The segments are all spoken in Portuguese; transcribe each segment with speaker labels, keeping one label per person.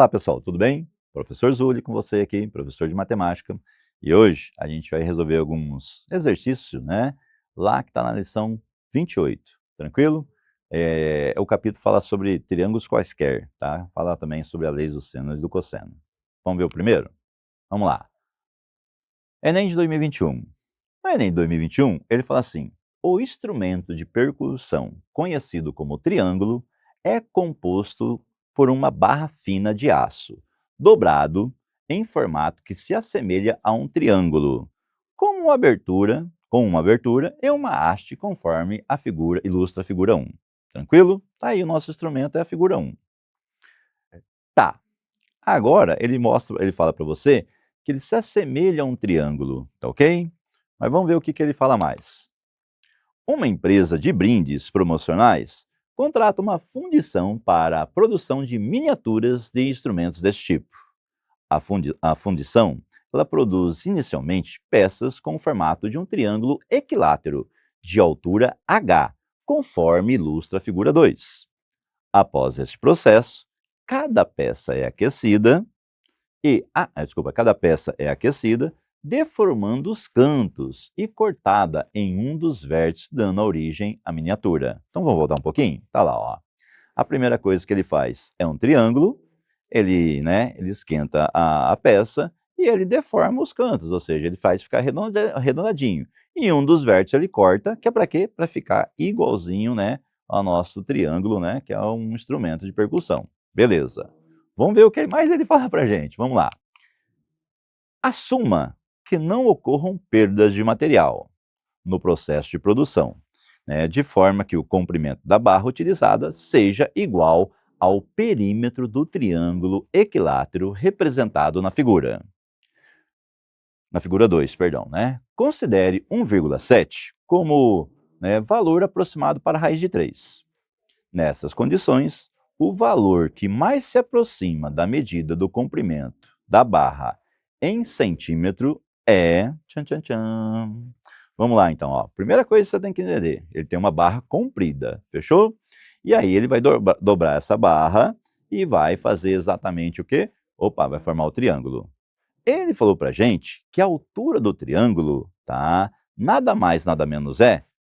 Speaker 1: Olá pessoal, tudo bem? Professor Zuli com você aqui, professor de matemática. E hoje a gente vai resolver alguns exercícios, né? Lá que está na lição 28, tranquilo? O capítulo fala sobre triângulos quaisquer, tá? Fala também sobre a lei do seno e do cosseno. Vamos ver o primeiro? Vamos lá. Enem de 2021. O Enem de 2021, ele fala assim: o instrumento de percussão, conhecido como triângulo, é composto por uma barra fina de aço, dobrado em formato que se assemelha a um triângulo, com uma abertura e uma haste conforme a figura ilustra a figura 1. Tranquilo? Tá aí o nosso instrumento é a figura 1. Tá. Agora ele fala para você que ele se assemelha a um triângulo, tá ok? Mas vamos ver o que ele fala mais. Uma empresa de brindes promocionais contrata uma fundição para a produção de miniaturas de instrumentos desse tipo. A fundição ela produz inicialmente peças com o formato de um triângulo equilátero de altura H, conforme ilustra a figura 2. Após este processo, cada peça é aquecida cada peça é aquecida, deformando os cantos e cortada em um dos vértices, dando origem à miniatura. Então vamos voltar um pouquinho? Tá lá, ó. A primeira coisa que ele faz é um triângulo, ele esquenta a peça e ele deforma os cantos, ou seja, ele faz ficar arredondadinho. E um dos vértices ele corta, que é para quê? Para ficar igualzinho, né, ao nosso triângulo, né, que é um instrumento de percussão. Beleza. Vamos ver o que mais ele fala para gente. Vamos lá. Assuma que não ocorram perdas de material no processo de produção, né, de forma que o comprimento da barra utilizada seja igual ao perímetro do triângulo equilátero representado na figura. Na figura 2, perdão, né? Considere 1,7 como, né, valor aproximado para a raiz de 3. Nessas condições, o valor que mais se aproxima da medida do comprimento da barra em centímetro é... Tchan, tchan, tchan. Vamos lá, então. Ó. Primeira coisa que você tem que entender, ele tem uma barra comprida, fechou? E aí ele vai dobrar essa barra e vai fazer exatamente o quê? Opa, vai formar o triângulo. Ele falou pra gente que a altura do triângulo, tá? Nada mais, nada menos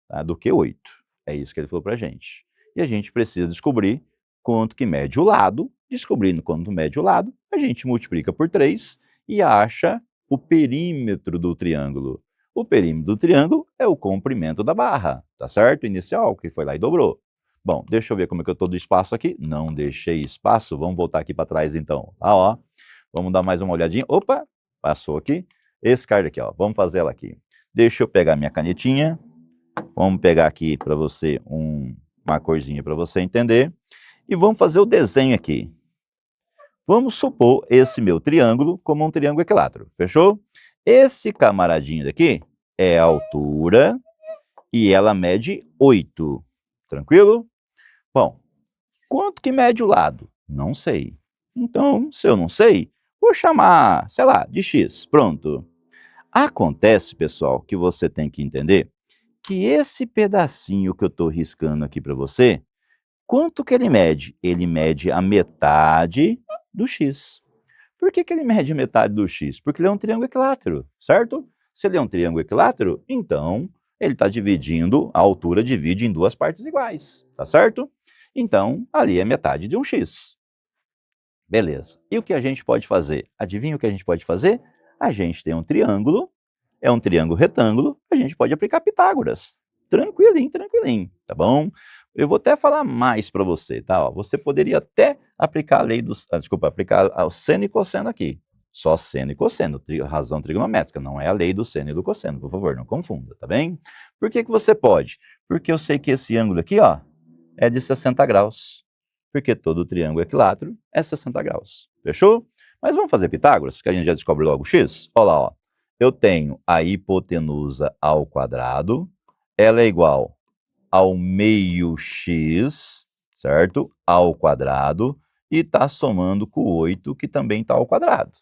Speaker 1: tá, do que 8. É isso que ele falou pra gente. E a gente precisa descobrir quanto que mede o lado. Descobrindo quanto mede o lado, a gente multiplica por 3 e acha o perímetro do triângulo. O perímetro do triângulo é o comprimento da barra, tá certo? Inicial, que foi lá e dobrou. Bom, deixa eu ver como é que eu estou do espaço aqui. Não deixei espaço. Vamos voltar aqui para trás, então. Tá, ó. Vamos dar mais uma olhadinha. Opa, passou aqui. Esse card aqui, ó. Vamos fazer ela aqui. Deixa eu pegar minha canetinha. Vamos pegar aqui para você uma corzinha para você entender. E vamos fazer o desenho aqui. Vamos supor esse meu triângulo como um triângulo equilátero. Fechou? Esse camaradinho daqui é a altura e ela mede 8. Tranquilo? Bom, quanto que mede o lado? Não sei. Então, se eu não sei, vou chamar, sei lá, de x. Pronto. Acontece, pessoal, que você tem que entender que esse pedacinho que eu estou riscando aqui para você, quanto que ele mede? Ele mede a metade do x. Por que ele mede a metade do x? Porque ele é um triângulo equilátero, certo? Se ele é um triângulo equilátero, então ele está dividindo, a altura divide em duas partes iguais, tá certo? Então, ali é metade de um x. Beleza. E o que a gente pode fazer? Adivinha o que a gente pode fazer? A gente tem um triângulo, é um triângulo retângulo, a gente pode aplicar Pitágoras. Tranquilinho, tranquilinho, tá bom? Eu vou até falar mais para você, tá? Ó, você poderia até aplicar a lei dos... aplicar o seno e cosseno aqui. Só seno e cosseno, razão trigonométrica, não é a lei do seno e do cosseno, por favor, não confunda, tá bem? Por que você pode? Porque eu sei que esse ângulo aqui, ó, é de 60 graus. Porque todo triângulo equilátero é 60 graus. Fechou? Mas vamos fazer Pitágoras, que a gente já descobre logo o x? Olha lá, ó. Eu tenho a hipotenusa ao quadrado, ela é igual ao meio x, certo? Ao quadrado, e está somando com o 8, que também está ao quadrado.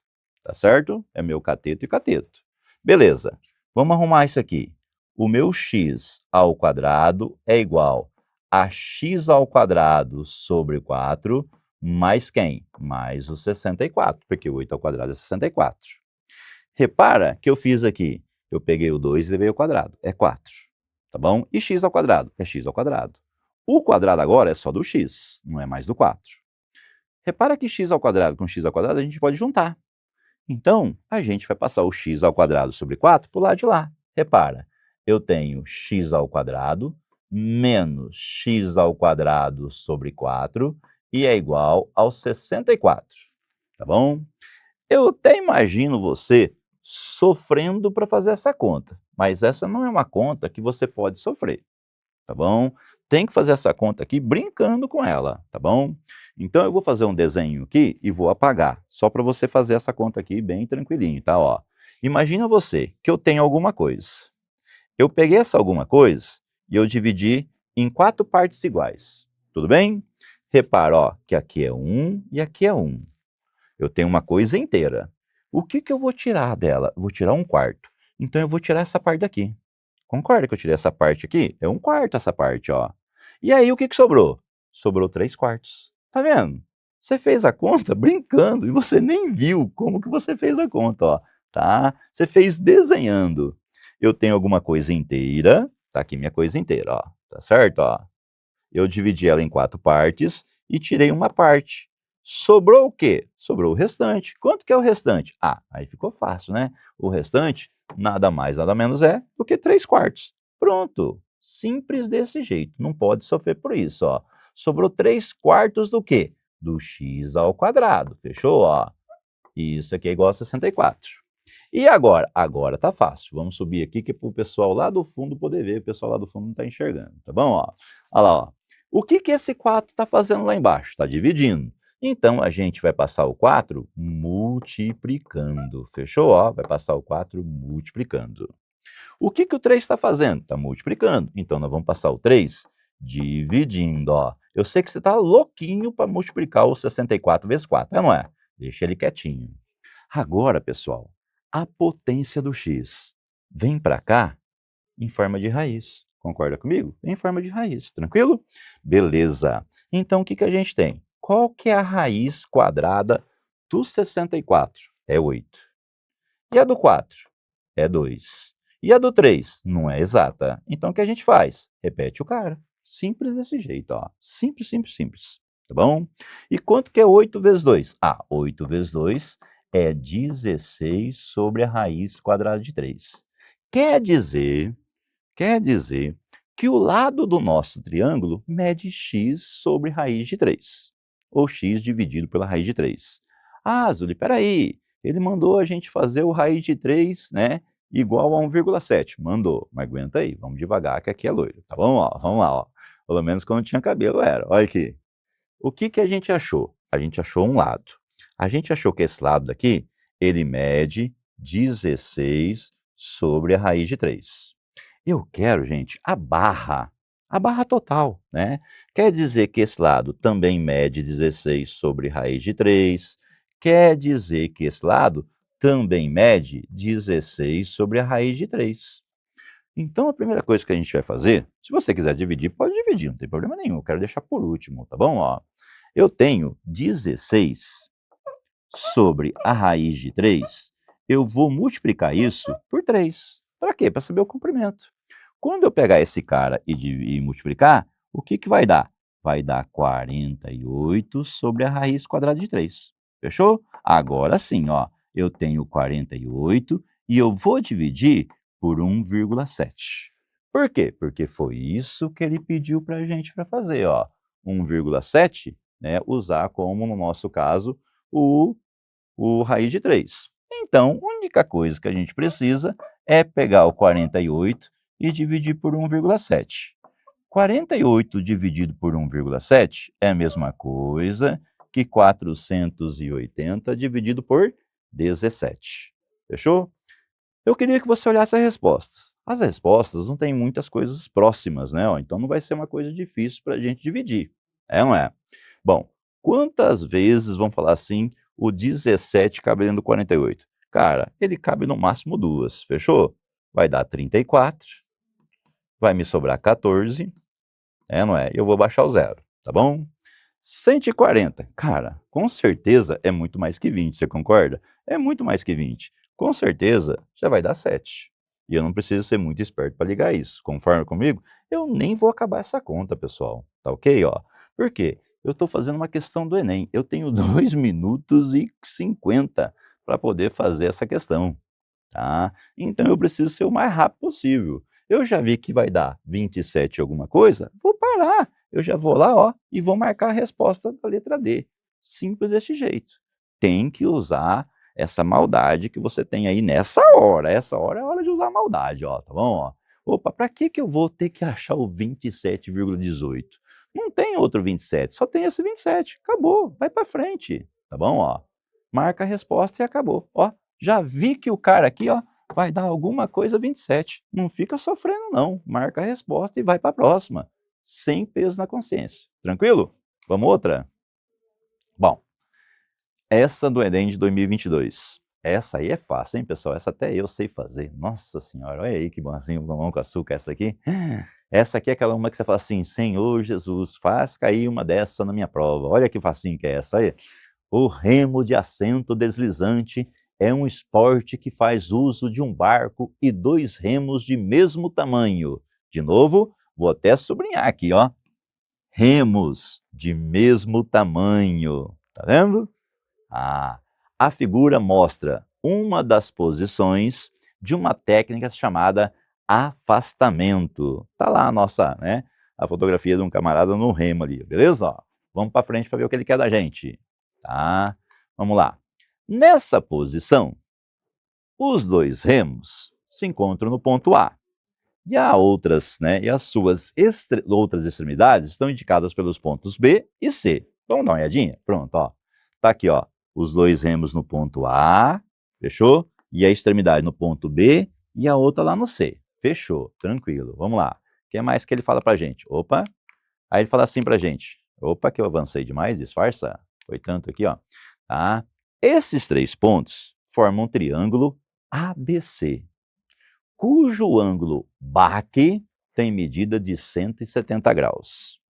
Speaker 1: Tá certo? É meu cateto e cateto. Beleza. Vamos arrumar isso aqui. O meu x ao quadrado é igual a x ao quadrado sobre 4 mais quem? Mais o 64, porque 8 ao quadrado é 64. Repara que eu fiz aqui, eu peguei o 2 e levei ao quadrado, é 4, tá bom? E x ao quadrado é x ao quadrado. O quadrado agora é só do x, não é mais do 4. Repara que x ao quadrado com x ao quadrado a gente pode juntar. Então, a gente vai passar o x ao quadrado sobre 4 para o lado de lá. Repara, eu tenho x ao quadrado menos x ao quadrado sobre 4 e é igual ao 64, tá bom? Eu até imagino você sofrendo para fazer essa conta, mas essa não é uma conta que você pode sofrer, tá bom? Tem que fazer essa conta aqui brincando com ela, tá bom? Então eu vou fazer um desenho aqui e vou apagar, só para você fazer essa conta aqui bem tranquilinho, tá? Ó, imagina você que eu tenho alguma coisa. Eu peguei essa alguma coisa e eu dividi em 4 partes iguais, tudo bem? Repara, ó, que aqui é 1 e aqui é 1. Eu tenho uma coisa inteira. O que que eu vou tirar dela? Eu vou tirar 1/4. Então eu vou tirar essa parte daqui. Concorda que eu tirei essa parte aqui? É 1/4 essa parte, ó. E aí o que que sobrou? Sobrou 3/4. Tá vendo? Você fez a conta brincando e você nem viu como que você fez a conta, ó, tá? Você fez desenhando. Eu tenho alguma coisa inteira, tá aqui minha coisa inteira, ó, tá certo, ó? Eu dividi ela em 4 partes e tirei uma parte. Sobrou o quê? Sobrou o restante. Quanto que é o restante? Ah, aí ficou fácil, né? O restante nada mais, nada menos é do que 3/4. Pronto. Simples desse jeito. Não pode sofrer por isso, ó. Sobrou 3/4 do quê? Do x ao quadrado. Fechou, ó? Isso aqui é igual a 64. E agora? Agora tá fácil. Vamos subir aqui que é para o pessoal lá do fundo poder ver. O pessoal lá do fundo não está enxergando, tá bom? Ó, olha lá, ó. O que que esse 4 está fazendo lá embaixo? Está dividindo. Então, a gente vai passar o 4 multiplicando. Fechou? Ó, vai passar o 4 multiplicando. O que que o 3 está fazendo? Está multiplicando. Então, nós vamos passar o 3 dividindo. Ó. Eu sei que você está louquinho para multiplicar o 64 vezes 4, não é? Deixa ele quietinho. Agora, pessoal, a potência do x vem para cá em forma de raiz. Concorda comigo? Em forma de raiz, tranquilo? Beleza. Então, o que que a gente tem? Qual que é a raiz quadrada do 64? É 8. E a do 4? É 2. E a do 3? Não é exata. Então, o que a gente faz? Repete o cara. Simples desse jeito, ó. Simples, simples, simples. Tá bom? E quanto que é 8 vezes 2? Ah, 8 vezes 2 é 16 sobre a raiz quadrada de 3. Quer dizer que o lado do nosso triângulo mede x sobre raiz de 3, ou x dividido pela raiz de 3. Ah, Zuli, peraí, ele mandou a gente fazer o raiz de 3, né, igual a 1,7. Mandou, mas aguenta aí, vamos devagar que aqui é loiro, tá bom? Ó, vamos lá, ó. Pelo menos quando tinha cabelo era, olha aqui. O que que a gente achou? A gente achou um lado. A gente achou que esse lado daqui, ele mede 16 sobre a raiz de 3. Eu quero, gente, a barra total, né? Quer dizer que esse lado também mede 16 sobre raiz de 3. Quer dizer que esse lado também mede 16 sobre a raiz de 3. Então, a primeira coisa que a gente vai fazer, se você quiser dividir, pode dividir, não tem problema nenhum. Eu quero deixar por último, tá bom? Ó, eu tenho 16 sobre a raiz de 3. Eu vou multiplicar isso por 3. Para quê? Para saber o comprimento. Quando eu pegar esse cara e multiplicar, o que que vai dar? Vai dar 48 sobre a raiz quadrada de 3. Fechou? Agora sim, ó, eu tenho 48 e eu vou dividir por 1,7. Por quê? Porque foi isso que ele pediu para a gente para fazer, ó. 1,7, né, usar como, no nosso caso, o, o raiz de 3. Então, a única coisa que a gente precisa é pegar o 48 e dividir por 1,7. 48 dividido por 1,7 é a mesma coisa que 480 dividido por 17. Fechou? Eu queria que você olhasse as respostas. As respostas não têm muitas coisas próximas, né? Ó, então não vai ser uma coisa difícil para a gente dividir. É ou não é? Bom, quantas vezes vão falar assim, o 17 cabe dentro do 48? Cara, ele cabe no máximo 2, fechou? Vai dar 34, vai me sobrar 14, é, não é? Eu vou baixar o zero, tá bom? 140. Cara, com certeza é muito mais que 20, você concorda? É muito mais que 20. Com certeza já vai dar 7. E eu não preciso ser muito esperto para ligar isso. Conforme comigo? Eu nem vou acabar essa conta, pessoal. Tá ok? Ó. Por quê? Eu estou fazendo uma questão do Enem. Eu tenho 2 minutos e 50 para poder fazer essa questão. Tá? Então eu preciso ser o mais rápido possível. Eu já vi que vai dar 27 alguma coisa, vou parar. Eu já vou lá, ó, e vou marcar a resposta da letra D. Simples desse jeito. Tem que usar essa maldade que você tem aí nessa hora. Essa hora é a hora de usar a maldade, ó, tá bom? Ó. Opa, para que que eu vou ter que achar o 27,18? Não tem outro 27, só tem esse 27. Acabou, vai para frente, tá bom? Ó. Marca a resposta e acabou. Ó, já vi que o cara aqui, ó, vai dar alguma coisa 27. Não fica sofrendo não, marca a resposta e vai para a próxima, sem peso na consciência. Tranquilo? Vamos outra? Bom, essa do Enem de 2022. Essa aí é fácil, hein, pessoal? Essa até eu sei fazer. Nossa senhora, olha aí que bonzinho, mamão com açúcar essa aqui. Essa aqui é aquela uma que você fala assim: Senhor Jesus, faz cair uma dessa na minha prova. Olha que facinho que é essa aí. O remo de assento deslizante é um esporte que faz uso de um barco e 2 remos de mesmo tamanho. De novo, vou até sublinhar aqui, ó. Remos de mesmo tamanho. Tá vendo? Ah, a figura mostra uma das posições de uma técnica chamada afastamento. Tá lá a nossa, né, a fotografia de um camarada no remo ali, beleza? Ó, vamos para frente para ver o que ele quer da gente, tá? Vamos lá. Nessa posição, os 2 remos se encontram no ponto A. E há outras, né, e as suas outras extremidades estão indicadas pelos pontos B e C. Vamos dar uma olhadinha? Pronto, ó. Tá aqui, ó, os 2 remos no ponto A, fechou? E a extremidade no ponto B e a outra lá no C. Fechou, tranquilo. Vamos lá. O que mais que ele fala pra gente? Opa. Aí ele fala assim pra gente. Opa, que eu avancei demais, disfarça. Foi tanto aqui, ó. Tá? Esses 3 pontos formam um triângulo ABC, cujo ângulo BAC tem medida de 170 graus.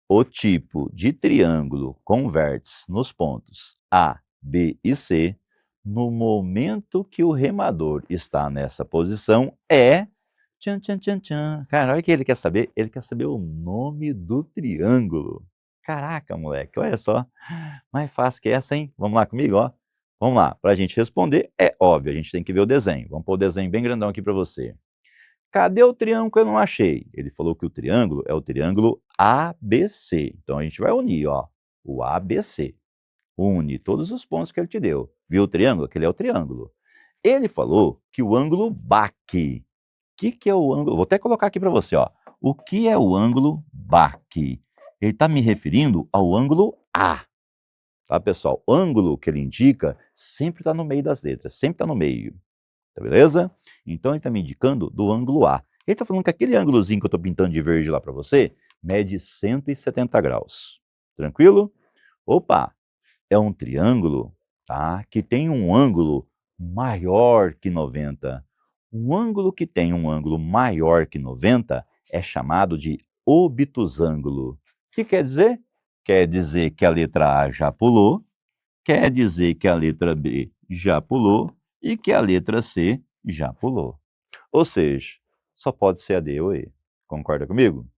Speaker 1: O tipo de triângulo com vértices nos pontos A, B e C, no momento que o remador está nessa posição, é... Tchan, tchan, tchan, tchan. Cara, olha o que ele quer saber. Ele quer saber o nome do triângulo. Caraca, moleque, olha só. Mais fácil que essa, hein? Vamos lá comigo, ó. Vamos lá, para a gente responder, é óbvio, a gente tem que ver o desenho. Vamos pôr o desenho bem grandão aqui para você. Cadê o triângulo que eu não achei? Ele falou que o triângulo é o triângulo ABC. Então a gente vai unir, ó, o ABC. Une todos os pontos que ele te deu. Viu o triângulo? Aquele é o triângulo. Ele falou que o ângulo BAC. O que é o ângulo? Vou até colocar aqui para você, ó. O que é o ângulo BAC? Ele está me referindo ao ângulo A. Tá, pessoal? O ângulo que ele indica sempre está no meio das letras, sempre está no meio. Tá beleza? Então ele está me indicando do ângulo A. Ele está falando que aquele ângulozinho que eu estou pintando de verde lá para você mede 170 graus. Tranquilo? Opa! É um triângulo, tá? Que tem um ângulo maior que 90. Um ângulo que tem um ângulo maior que 90 é chamado de obtusângulo. O que quer dizer? Quer dizer que a letra A já pulou, quer dizer que a letra B já pulou e que a letra C já pulou. Ou seja, só pode ser a D ou E. Concorda comigo?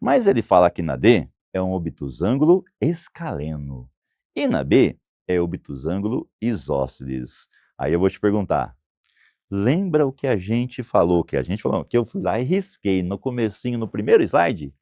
Speaker 1: Mas ele fala que na D é um obtusângulo escaleno e na B é obtusângulo isósceles. Aí eu vou te perguntar, lembra o que a gente falou? Que a gente falou que eu fui lá e risquei no comecinho, no primeiro slide,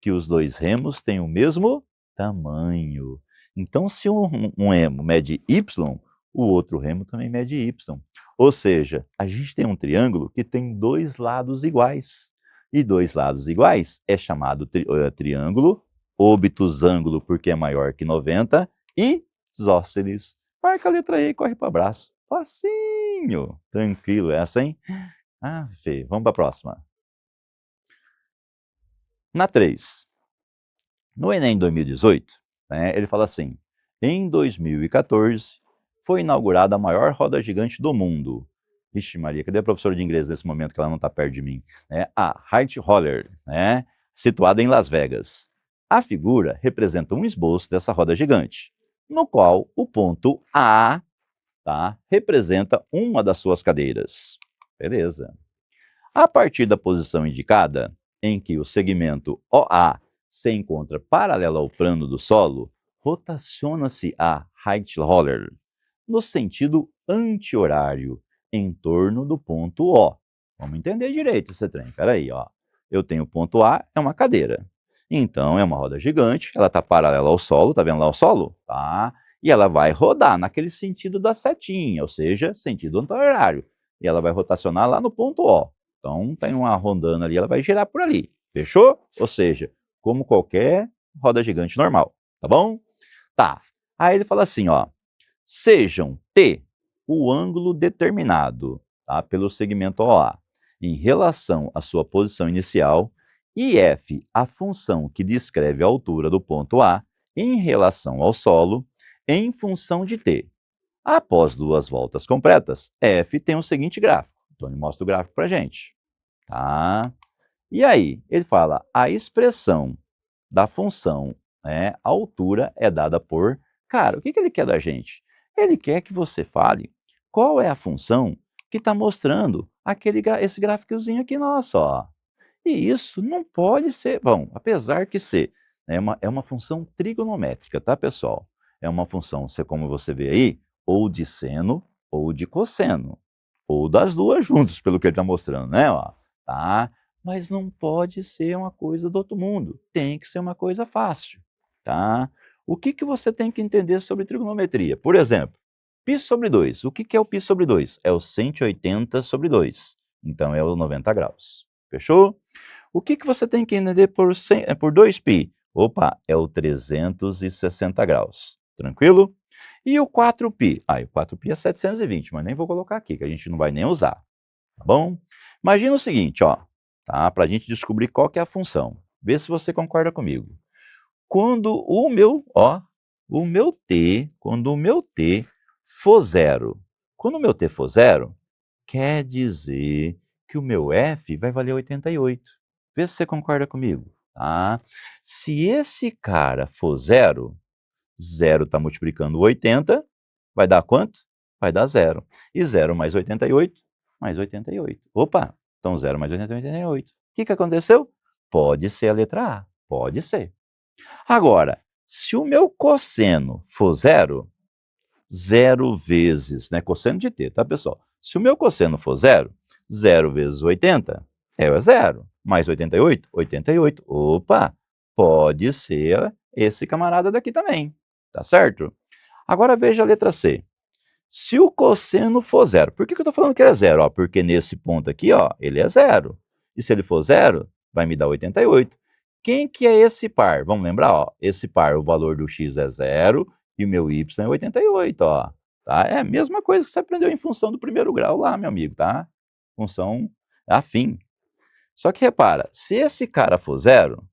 Speaker 1: que os 2 remos têm o mesmo tamanho. Então, se um remo mede Y, o outro remo também mede Y. Ou seja, a gente tem um triângulo que tem 2 lados iguais. E 2 lados iguais é chamado triângulo, obtusângulo porque é maior que 90 e isósceles. Marca a letra E e corre para o abraço. Facinho. Tranquilo essa, hein? Ah, Fê, vamos para a próxima. Na 3. No Enem 2018, né, ele fala assim: em 2014 foi inaugurada a maior roda gigante do mundo. Ixi, Maria, cadê a professora de inglês nesse momento que ela não está perto de mim? A Height Roller, né, situada em Las Vegas. A figura representa um esboço dessa roda gigante, no qual o ponto A, tá, representa uma das suas cadeiras. Beleza. A partir da posição indicada, em que o segmento OA se encontra paralelo ao plano do solo, rotaciona-se a Height Roller no sentido anti-horário, em torno do ponto O. Vamos entender direito esse trem. Espera aí, ó. Eu tenho o ponto A, é uma cadeira. Então, é uma roda gigante, ela está paralela ao solo, tá vendo lá o solo? Tá. E ela vai rodar naquele sentido da setinha, ou seja, sentido anti-horário. E ela vai rotacionar lá no ponto O. Então, tem uma rondando ali, ela vai girar por ali. Fechou? Ou seja, como qualquer roda gigante normal. Tá bom? Tá. Aí ele fala assim, ó. Sejam T o ângulo determinado, tá, pelo segmento OA em relação à sua posição inicial e F a função que descreve a altura do ponto A em relação ao solo em função de T. Após 2 voltas completas, F tem o seguinte gráfico. Então ele mostra o gráfico para a gente. Tá? E aí, ele fala, a expressão da função, né, altura é dada por... Cara, o que ele quer da gente? Ele quer que você fale qual é a função que está mostrando esse gráficozinho aqui nosso, ó. E isso não pode ser... Bom, apesar que ser, né, é uma função trigonométrica, tá, pessoal? É uma função, como você vê aí, ou de seno ou de cosseno. Ou das duas juntas, pelo que ele está mostrando, né? Ó, tá? Mas não pode ser uma coisa do outro mundo. Tem que ser uma coisa fácil, tá? O que você tem que entender sobre trigonometria? Por exemplo, π sobre 2. O que é o π sobre 2? É o 180 sobre 2. Então, é o 90 graus. Fechou? O que você tem que entender por 2π? Opa, é o 360 graus. Tranquilo? E o 4π? Ah, o 4π é 720, mas nem vou colocar aqui, que a gente não vai nem usar. Tá bom? Imagina o seguinte, ó, tá? Para a gente descobrir qual que é a função. Vê se você concorda comigo. Quando quando o meu t for zero, quando o meu t for zero, quer dizer que o meu f vai valer 88. Vê se você concorda comigo, tá? Se esse cara for zero, zero está multiplicando 80, vai dar quanto? Vai dar zero. E zero mais 88, mais 88. Opa, então zero mais 88 é 88. O que aconteceu? Pode ser a letra A, pode ser. Agora, se o meu cosseno for zero, zero vezes, né, cosseno de t, tá, pessoal? Se o meu cosseno for zero, zero vezes 80 é zero, mais 88, 88. Opa, pode ser esse camarada daqui também, tá certo? Agora veja a letra C. Se o cosseno for zero, por que eu estou falando que é zero? Ó, porque nesse ponto aqui, ó, ele é zero. E se ele for zero, vai me dar 88. Quem que é esse par? Vamos lembrar, ó, esse par, o valor do x é zero e o meu y é 88, ó. Tá? É a mesma coisa que você aprendeu em função do primeiro grau lá, meu amigo, tá? Função afim. Só que repara, se esse cara for zero,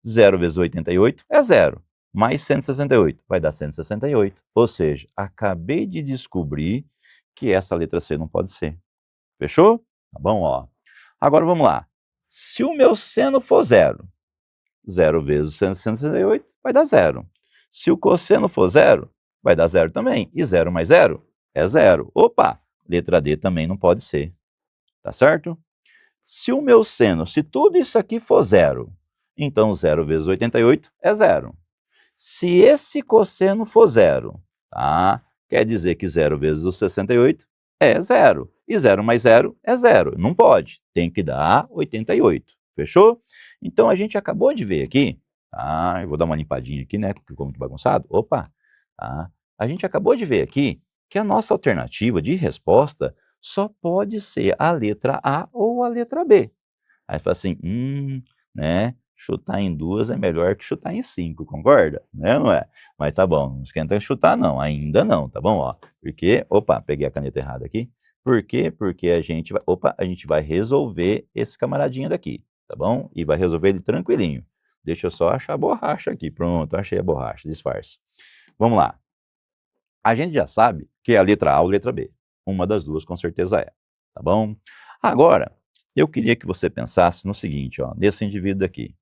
Speaker 1: 0 vezes 88 é zero. Mais 168 vai dar 168. Ou seja, acabei de descobrir que essa letra C não pode ser. Fechou? Tá bom, ó. Agora vamos lá. Se o meu seno for zero, 0 vezes 168 vai dar zero. Se o cosseno for zero, vai dar zero também. E 0 mais 0 é zero. Opa, letra D também não pode ser. Tá certo? Se o meu seno, se tudo isso aqui for zero, então 0 vezes 88 é zero. Se esse cosseno for zero, tá? Quer dizer que 0 vezes o 68 é zero. E 0 mais 0 é zero. Não pode. Tem que dar 88. Fechou? Então a gente acabou de ver aqui, tá? Eu vou dar uma limpadinha aqui, né? Porque ficou muito bagunçado. Opa! Tá? A gente acabou de ver aqui que a nossa alternativa de resposta só pode ser a letra A ou a letra B. Aí fala assim, né? Chutar em duas é melhor que chutar em 5, concorda? Né, não é? Mas tá bom, não esquenta chutar não, ainda não, tá bom? Ó, porque, opa, peguei a caneta errada aqui. Por quê? Porque a gente vai resolver esse camaradinho daqui, tá bom? E vai resolver ele tranquilinho. Deixa eu só achar a borracha aqui, pronto, achei a borracha, disfarce. Vamos lá. A gente já sabe que é a letra A ou a letra B. Uma das duas com certeza é, tá bom? Agora, eu queria que você pensasse no seguinte, ó, nesse indivíduo aqui.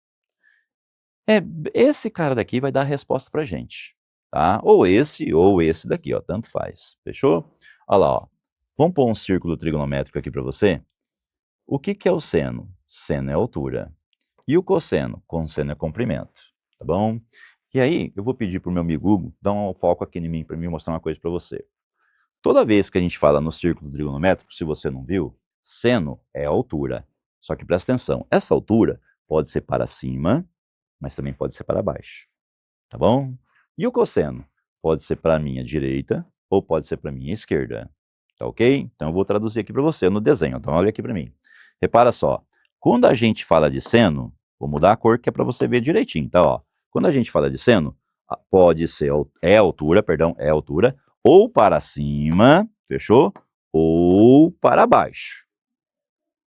Speaker 1: É, esse cara daqui vai dar a resposta pra gente, tá? Ou esse daqui, ó, tanto faz, fechou? Olha lá, ó. Vamos pôr um círculo trigonométrico aqui para você? O que que é o seno? Seno é altura. E o cosseno? Cosseno é comprimento, tá bom? E aí, eu vou pedir para o meu amigo Hugo dar um foco aqui em mim para me mostrar uma coisa para você. Toda vez que a gente fala no círculo trigonométrico, se você não viu, seno é altura. Só que presta atenção, essa altura pode ser para cima, mas também pode ser para baixo, tá bom? E o cosseno? Pode ser para a minha direita ou pode ser para a minha esquerda, tá ok? Então eu vou traduzir aqui para você no desenho, então olha aqui para mim. Repara só, quando a gente fala de seno, vou mudar a cor que é para você ver direitinho, tá? Ó, quando a gente fala de seno, pode ser, é altura, perdão, é altura, ou para cima, fechou? Ou para baixo.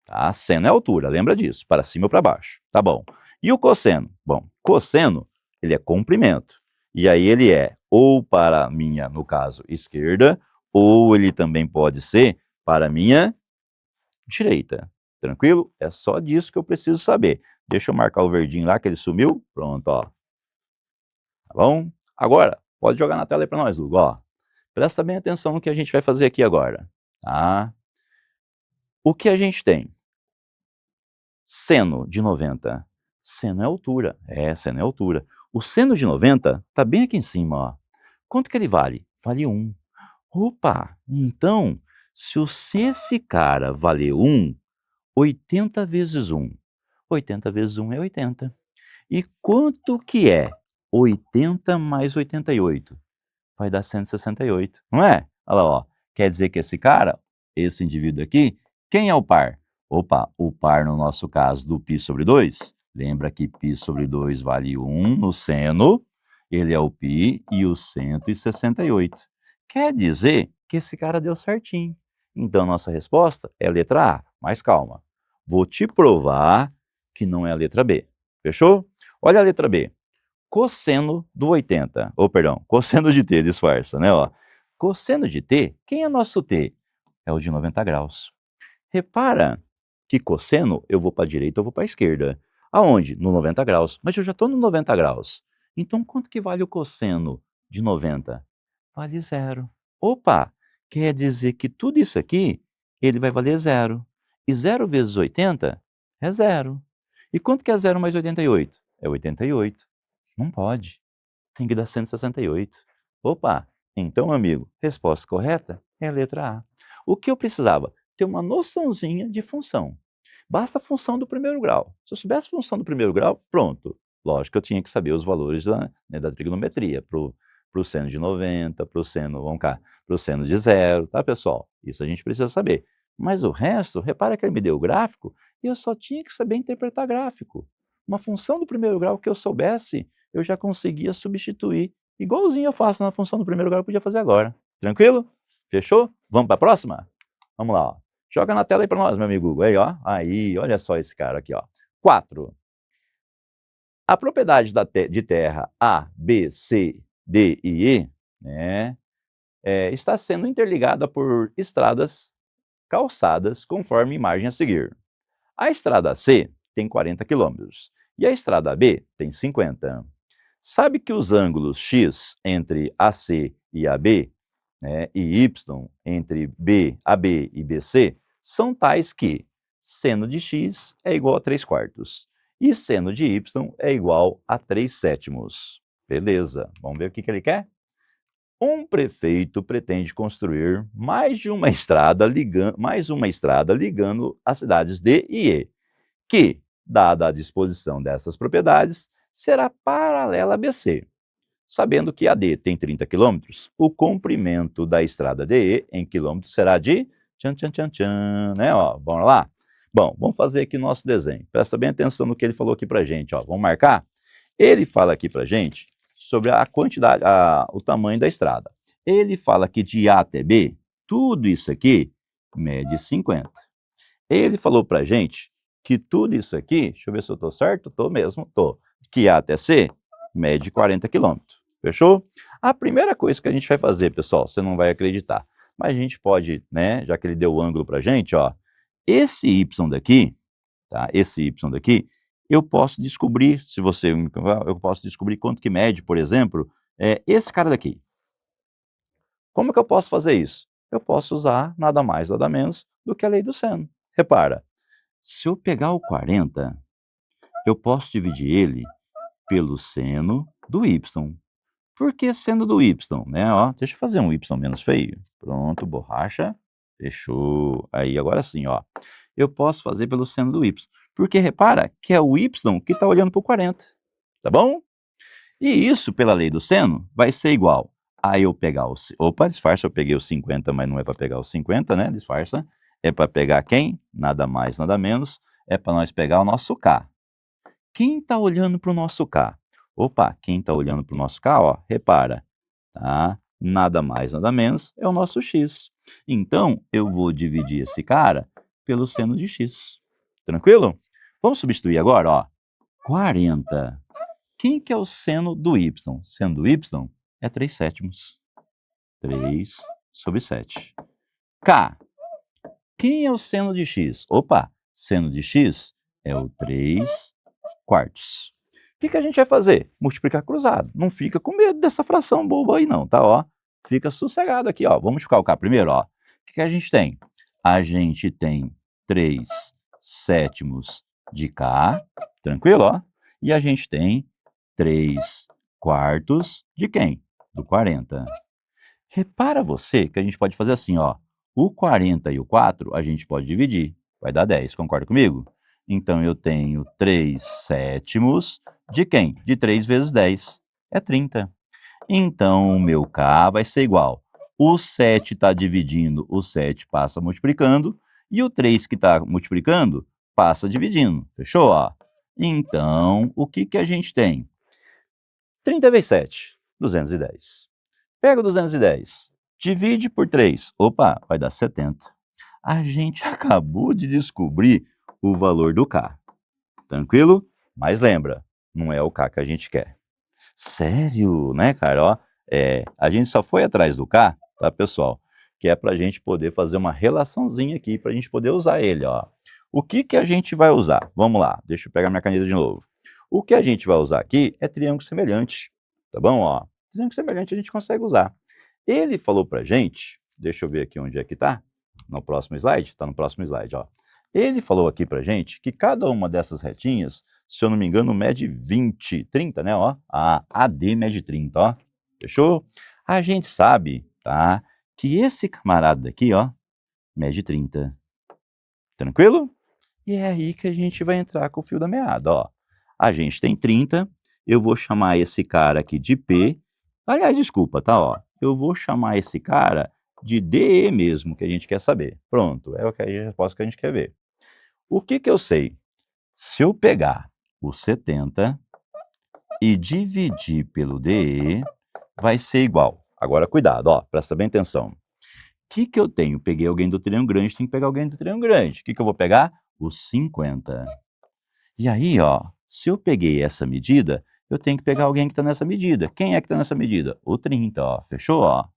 Speaker 1: Tá? Seno é altura, lembra disso, para cima ou para baixo. Tá bom. E o cosseno? Bom, cosseno, ele é comprimento. E aí ele é ou para a minha, no caso, esquerda, ou ele também pode ser para a minha direita. Tranquilo? É só disso que eu preciso saber. Deixa eu marcar o verdinho lá que ele sumiu. Pronto, ó. Tá bom? Agora, pode jogar na tela aí para nós, Hugo, ó. Presta bem atenção no que a gente vai fazer aqui agora, tá? O que a gente tem? Seno de 90. Seno é altura. É, seno é altura. O seno de 90 está bem aqui em cima, ó. Quanto que ele vale? Vale 1. Opa! Então, se esse cara valer 1, 80 vezes 1. 80 vezes 1 é 80. E quanto que é 80 mais 88? Vai dar 168, não é? Olha lá, ó. Quer dizer que esse cara, esse indivíduo aqui, quem é o par? Opa, o par no nosso caso do π sobre 2, lembra que π sobre 2 vale 1 no seno, ele é o π e o 168. Quer dizer que esse cara deu certinho. Então, nossa resposta é a letra A, mas calma. Vou te provar que não é a letra B. Fechou? Olha a letra B. Cosseno do 80, ou perdão, cosseno de t, disfarça, né, ó. Cosseno de t, quem é nosso t? É o de 90 graus. Repara que cosseno eu vou para a direita, eu vou para a esquerda. Aonde? No 90 graus. Mas eu já estou no 90 graus. Então quanto que vale o cosseno de 90? Vale zero. Opa, quer dizer que tudo isso aqui, ele vai valer zero. E zero vezes 80 é zero. E quanto que é zero mais 88? É 88. Não pode. Tem que dar 168. Opa! Então, amigo, resposta correta é a letra A. O que eu precisava? Ter uma noçãozinha de função. Basta a função do primeiro grau. Se eu soubesse a função do primeiro grau, pronto. Lógico que eu tinha que saber os valores da trigonometria, para o seno de 90, para o seno, vamos cá, para o seno de zero, tá, pessoal? Isso a gente precisa saber. Mas o resto, repara que ele me deu o gráfico e eu só tinha que saber interpretar gráfico. Uma função do primeiro grau que eu soubesse, eu já conseguia substituir. Igualzinho eu faço na função do primeiro grau, eu podia fazer agora. Tranquilo? Fechou? Vamos para a próxima? Vamos lá, ó. Joga na tela aí para nós, meu amigo Hugo. Aí, ó. Aí, olha só esse cara aqui, ó. 4. A propriedade de terra A, B, C, D e E, né, está sendo interligada por estradas calçadas conforme a imagem a seguir. A estrada C tem 40 quilômetros e a estrada B tem 50. Sabe que os ângulos x entre AC e AB, né, e y entre AB e BC são tais que seno de x é igual a 3 quartos e seno de y é igual a 3 sétimos. Beleza, vamos ver o que ele quer? Um prefeito pretende construir mais uma estrada ligando as cidades D e E, que, dada a disposição dessas propriedades, será paralela a BC. Sabendo que a D tem 30 quilômetros, o comprimento da estrada DE em quilômetros será de tchan, tchan, tchan, tchan, né? Ó, vamos lá? Bom, vamos fazer aqui nosso desenho. Presta bem atenção no que ele falou aqui pra gente, ó. Vamos marcar? Ele fala aqui pra gente sobre a quantidade, o tamanho da estrada. Ele fala que de A até B, tudo isso aqui mede 50. Ele falou pra gente que tudo isso aqui, deixa eu ver se eu estou certo, estou mesmo, estou, que A até C mede 40 quilômetros. Fechou? A primeira coisa que a gente vai fazer, pessoal, você não vai acreditar, mas a gente pode, né, já que ele deu o ângulo pra gente, ó, esse Y daqui, tá? Esse Y daqui, eu posso descobrir, eu posso descobrir quanto que mede, por exemplo, esse cara daqui. Como que eu posso fazer isso? Eu posso usar nada mais, nada menos do que a lei do seno. Repara, se eu pegar o 40, eu posso dividir ele pelo seno do y. Por que seno do y, né, ó, deixa eu fazer um y menos feio. Pronto, borracha, fechou. Aí, agora sim, ó, eu posso fazer pelo seno do y, porque repara que é o y que está olhando para o 40, tá bom? E isso, pela lei do seno, vai ser igual a eu pegar o opa, disfarça, eu peguei o 50, mas não é para pegar o 50, né, disfarça. É para pegar quem? Nada mais, nada menos, é para nós pegar o nosso K. Quem está olhando para o nosso K? Opa, quem está olhando para o nosso K, ó, repara, tá? Nada mais, nada menos, é o nosso X. Então, eu vou dividir esse cara pelo seno de X. Tranquilo? Vamos substituir agora, ó. 40. Quem que é o seno do Y? Seno do Y é 3/7. 3/7. K. Quem é o seno de X? Opa, seno de X é o 3/4. O que a gente vai fazer? Multiplicar cruzado. Não fica com medo dessa fração boba aí não, tá? Ó, fica sossegado aqui, ó. Vamos multiplicar o K primeiro, ó. O que a gente tem? A gente tem 3/7 de K, tranquilo, ó. E a gente tem 3/4 de quem? Do 40. Repara você que a gente pode fazer assim, ó. O 40 e o 4 a gente pode dividir. Vai dar 10, concorda comigo? Então eu tenho 3/7 de quem? De 3 vezes 10. É 30. Então o meu K vai ser igual. O 7 está dividindo, o 7 passa multiplicando. E o 3 que está multiplicando, passa dividindo. Fechou? Ó. Então, o que a gente tem? 30 vezes 7, 210. Pega o 210, divide por 3. Opa, vai dar 70. A gente acabou de descobrir o valor do K. Tranquilo? Mas lembra, não é o K que a gente quer. Sério, né, cara? Ó, a gente só foi atrás do K, tá, pessoal? Que é para a gente poder fazer uma relaçãozinha aqui, para a gente poder usar ele, ó. O que a gente vai usar? Vamos lá, deixa eu pegar minha caneta de novo. O que a gente vai usar aqui é triângulo semelhante, tá bom? Ó, triângulo semelhante a gente consegue usar. Ele falou pra gente, deixa eu ver aqui onde é que tá, no próximo slide, tá no próximo slide, ó. Ele falou aqui pra gente que cada uma dessas retinhas, se eu não me engano, mede 20, 30, né, ó. A AD mede 30, ó. Fechou? A gente sabe, tá, que esse camarada daqui, ó, mede 30. Tranquilo? E é aí que a gente vai entrar com o fio da meada, ó. A gente tem 30, eu vou chamar esse cara aqui de P. Aliás, desculpa, tá, ó. Eu vou chamar esse cara de DE mesmo, que a gente quer saber. Pronto, é a resposta que a gente quer ver. O que eu sei? Se eu pegar o 70 e dividir pelo DE, vai ser igual. Agora, cuidado, ó, presta bem atenção. O que eu tenho? Peguei alguém do triângulo grande, tem que pegar alguém do triângulo grande. O que eu vou pegar? O 50. E aí, ó, se eu peguei essa medida, eu tenho que pegar alguém que está nessa medida. Quem é que está nessa medida? O 30, ó, fechou, ó.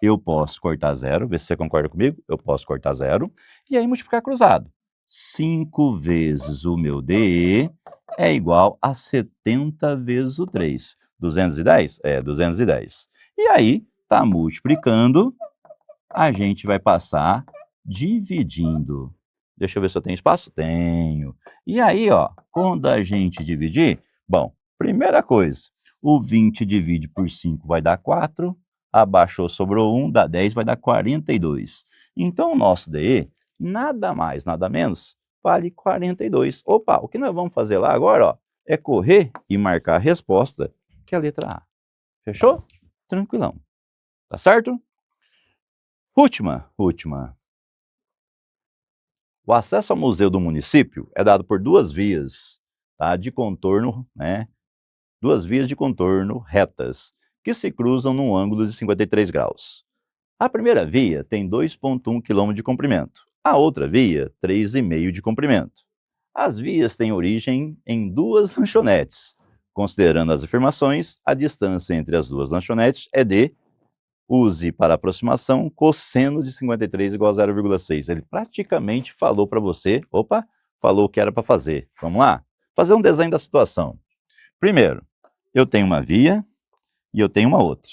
Speaker 1: Eu posso cortar zero, vê se você concorda comigo. Eu posso cortar zero e aí multiplicar cruzado. 5 vezes o meu DE é igual a 70 vezes o 3. 210? É, 210. E aí, tá multiplicando, a gente vai passar dividindo. Deixa eu ver se eu tenho espaço. Tenho. E aí, ó, quando a gente dividir, bom, primeira coisa, o 20 divide por 5 vai dar 4, abaixou, sobrou 1, dá 10, vai dar 42. Então, o nosso DE, nada mais, nada menos, vale 42. Opa, o que nós vamos fazer lá agora, ó, é correr e marcar a resposta, que é a letra A. Fechou? Tranquilão. Tá certo? Última. O acesso ao museu do município é dado por duas vias, tá, de contorno, né? Duas vias de contorno retas, que se cruzam num ângulo de 53 graus. A primeira via tem 2,1 km de comprimento, a outra via, 3,5 de comprimento. As vias têm origem em duas lanchonetes. Considerando as afirmações, a distância entre as duas lanchonetes é de use para aproximação cosseno de 53 igual a 0,6. Ele praticamente falou para você, falou o que era para fazer. Vamos lá? fazer um desenho da situação. Primeiro, eu tenho uma via e eu tenho uma outra,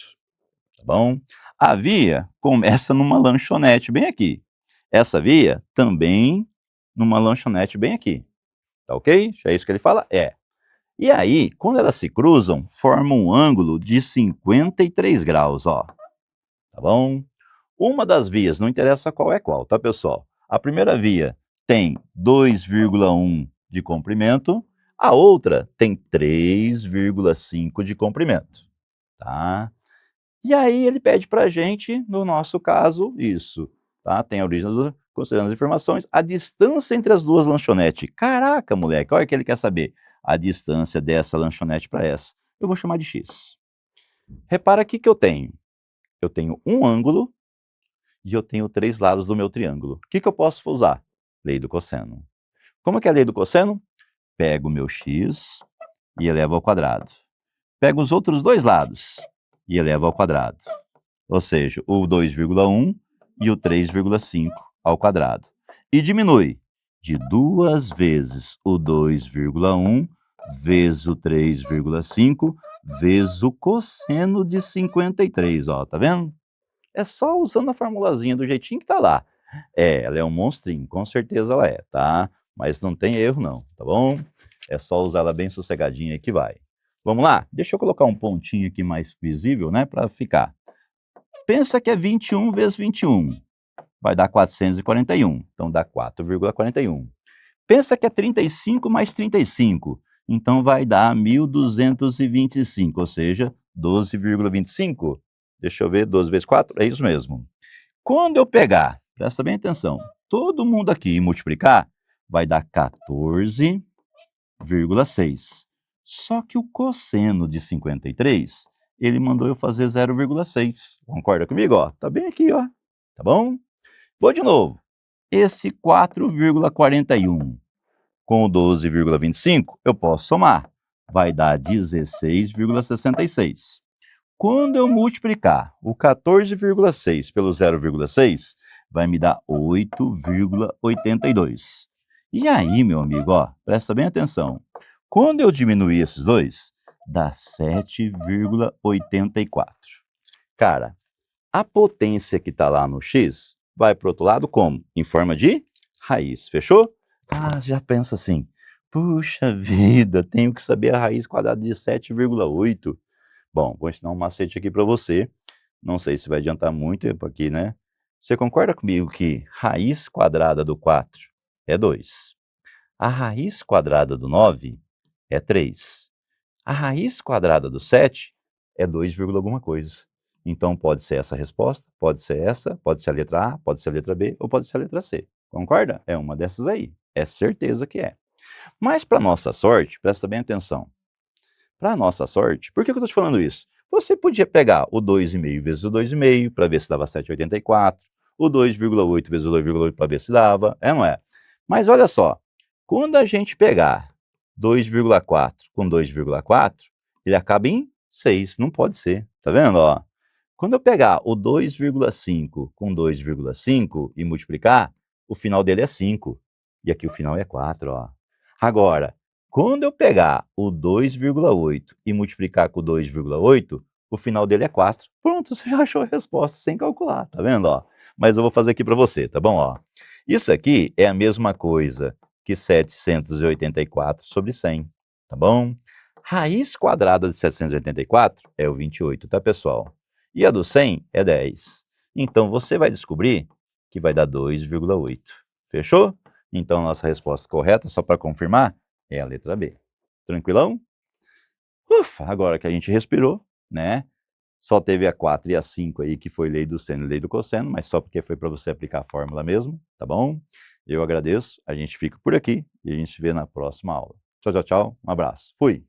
Speaker 1: tá bom? A via começa numa lanchonete bem aqui. Essa via também numa lanchonete bem aqui. Tá ok? É isso que ele fala? É. E aí, quando elas se cruzam, formam um ângulo de 53 graus, ó. Tá bom? Uma das vias, não interessa qual é qual, tá, pessoal? A primeira via tem 2,1 de comprimento, a outra tem 3,5 de comprimento, tá? E aí ele pede para a gente, no nosso caso, isso, tá? Tem a origem, considerando as informações, a distância entre as duas lanchonetes. Caraca, moleque, olha o que ele quer saber. A distância dessa lanchonete para essa. Eu vou chamar de x. Repara aqui que eu tenho. Eu tenho um ângulo e eu tenho 3 lados do meu triângulo. O que eu posso usar? Lei do cosseno. Como é que é a lei do cosseno? Pego o meu x e elevo ao quadrado. Pego os outros dois lados e elevo ao quadrado. Ou seja, o 2,1 e o 3,5 ao quadrado. E diminui de 2 vezes o 2,1 vezes o 3,5 vezes o cosseno de 53, ó, tá vendo? É só usando a formulazinha do jeitinho que tá lá. Ela é um monstrinho, com certeza ela é, tá? Mas não tem erro não, tá bom? É só usar ela bem sossegadinha aí que vai. Vamos lá? Deixa eu colocar um pontinho aqui mais visível, né, para ficar. Pensa que é 21 vezes 21, vai dar 441, então dá 4,41. Pensa que é 35 mais 35, então vai dar 1.225, ou seja, 12,25. Deixa eu ver, 12 vezes 4, é isso mesmo. Quando eu pegar, presta bem atenção, todo mundo aqui e multiplicar, vai dar 14,6. Só que o cosseno de 53, ele mandou eu fazer 0,6. Concorda comigo? Ó, tá bem aqui, ó. Tá bom? Vou de novo. Esse 4,41 com o 12,25, eu posso somar. Vai dar 16,66. Quando eu multiplicar o 14,6 pelo 0,6, vai me dar 8,82. E aí, meu amigo, ó, presta bem atenção. Quando eu diminuir esses dois, dá 7,84. Cara, a potência que está lá no x vai para o outro lado como? Em forma de raiz, fechou? Ah, você já pensa assim, puxa vida, tenho que saber a raiz quadrada de 7,8. Bom, vou ensinar um macete aqui para você. Não sei se vai adiantar muito aqui, né? Você concorda comigo que raiz quadrada do 4 é 2? A raiz quadrada do 9 é 3. A raiz quadrada do 7 é 2, alguma coisa. Então pode ser essa a resposta, pode ser essa, pode ser a letra A, pode ser a letra B ou pode ser a letra C. Concorda? É uma dessas aí. É certeza que é. Mas para nossa sorte, presta bem atenção. Para nossa sorte, por que eu estou te falando isso? Você podia pegar o 2,5 vezes o 2,5 para ver se dava 7,84, o 2,8 vezes o 2,8 para ver se dava, é ou não é? Mas olha só, quando a gente pegar 2,4 com 2,4, ele acaba em 6, não pode ser, tá vendo? Ó? Quando eu pegar o 2,5 com 2,5 e multiplicar, o final dele é 5, e aqui o final é 4, ó. Agora, quando eu pegar o 2,8 e multiplicar com 2,8, o final dele é 4. Pronto, você já achou a resposta sem calcular, tá vendo? Ó? Mas eu vou fazer aqui para você, tá bom? Ó? Isso aqui é a mesma coisa que 784 sobre 100, tá bom? Raiz quadrada de 784 é o 28, tá, pessoal? E a do 100 é 10. Então, você vai descobrir que vai dar 2,8. Fechou? Então, a nossa resposta correta, só para confirmar, é a letra B. Tranquilão? Ufa, agora que a gente respirou, né? Só teve a 4 e a 5 aí, que foi lei do seno e lei do cosseno, mas só porque foi para você aplicar a fórmula mesmo, tá bom? Eu agradeço, a gente fica por aqui e a gente se vê na próxima aula. Tchau, tchau, tchau, um abraço. Fui!